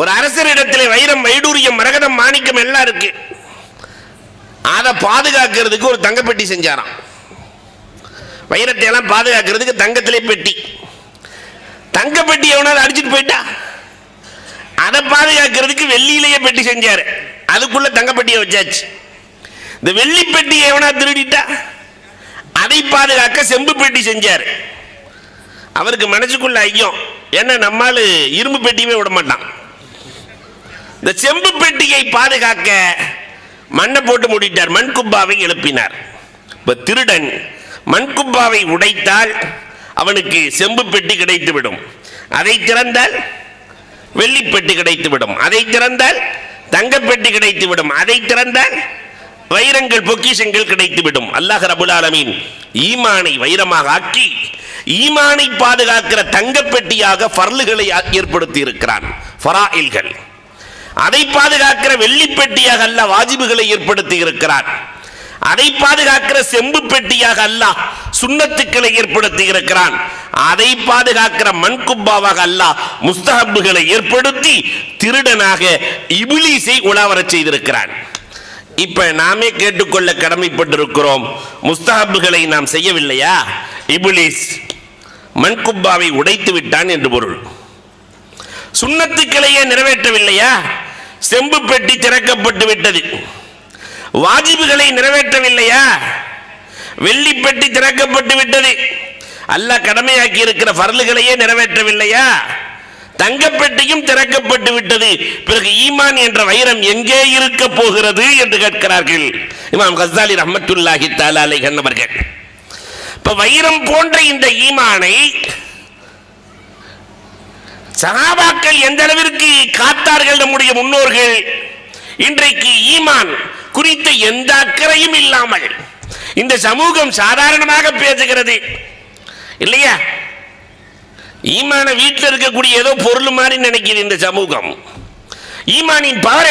ஒரு அரசரிடத்தில் வைரம், வைடூரியம், மரகதம், மாணிக்கம் எல்லாம் இருக்கு. அதை பாதுகாக்கிறதுக்கு ஒரு தங்கப்பெட்டி செஞ்சாராம். வைரத்தை எல்லாம் பாதுகாக்கிறதுக்கு தங்கத்திலே பெட்டி. தங்கப்பெட்டி எவனாவது அடிச்சுட்டு போயிட்டா அதை பாதுகாக்கிறதுக்கு வெள்ளியிலேயே பெட்டி செஞ்சாரு. அதுக்குள்ள தங்கப்பெட்டியை வச்சாச்சு. இந்த வெள்ளி பெட்டியை எவனா திருடிட்டா அதை பாதுகாக்க செம்பு பெட்டி செஞ்சாரு. அவருக்கு மனசுக்குள்ள ஐயம், என்ன நம்மால் இரும்பு பெட்டியுமே விட மாட்டான். இந்த செம்பு பெட்டியை பாதுகாக்க மண்ணை போட்டு மூடிட்டார், மண்குப்பாவை எழுப்பினார். இப்ப திருடன் மண்குப்பாவை உடைத்தால் அவனுக்கு செம்பு பெட்டி கிடைத்துவிடும். அதை திறந்தால் வெள்ளி பெட்டி கிடைத்துவிடும். அதை திறந்தால் தங்கப்பெட்டி கிடைத்துவிடும். அதை திறந்தால் வைரங்கள், பொக்கிஷங்கள் கிடைத்துவிடும். அல்லாஹ் ரப்பல் ஆலமீன் ஈமானை வைரமாக ஆக்கி ஈமானை பாதுகாக்கிற தங்கப்பெட்டியாக ஃபர்லுகளை ஏற்படுத்தி இருக்கிறான், ஃபராயில்கள். அதை பாதுகாக்கிற வெள்ளி பெட்டியாக அல்லாஹ் வாஜிபுகளை ஏற்படுத்தி இருக்கிறான். அதை பாதுகாக்கிற செம்பு பெட்டியாக அல்லாஹ் சுன்னத்துக்களை ஏற்படுத்தி இருக்கிறான். அதை பாதுகாக்கிற மண்குப்பாவாக அல்லாஹ் முஸ்தஹப்புகளை ஏற்படுத்தி திருடனாக இப்லீஸை உலாவரச் செய்திருக்கிறான். இப்ப நாமே கேட்டுக்கொள்ள கடமைப்பட்டிருக்கிறோம், முஸ்தஹப்புகளை நாம் செய்யவில்லையா? இப்லீஸ் மண்குப்பாவை உடைத்து விட்டான் என்று பொருள். சுன்னத்துக்களையே நிறைவேற்றவில்லையா? செம்பு பெட்டி திறக்கப்பட்டு விட்டது. வாஜிபுகளை நிறைவேற்றவில்லையா? வெள்ளி பெட்டி திறக்கப்பட்டு விட்டது. அல்லாஹ் கடமையாக்கி இருக்கிற ஃபர்லுகளையே நிறைவேற்றவில்லையா? தங்கப்பெட்டியும் திறக்கப்பட்டு விட்டது. பிறகு ஈமான் என்ற வைரம் எங்கே இருக்க போகிறது என்று கேட்கிறார்கள் இமாம் கஸ்ஸாலி ரஹ்மத்துல்லாஹி தஆலா அலைஹி அவர்கள். இப்ப வைரம் போன்ற இந்த ஈமானை சஹாபாக்கள் எந்த அளவிற்கு காத்தார்கள் நம்முடைய முன்னோர்கள். இன்றைக்கு ஈமான் குறித்த எந்த அக்கறையும் இல்லாமல் இந்த சமூகம் சாதாரணமாக பேசுகிறது இல்லையா? ஈமான வீட்டில் இருக்கக்கூடிய ஏதோ பொருள் மாதிரி நினைக்கிறது இந்த சமூகம். ஈமானின் பவர்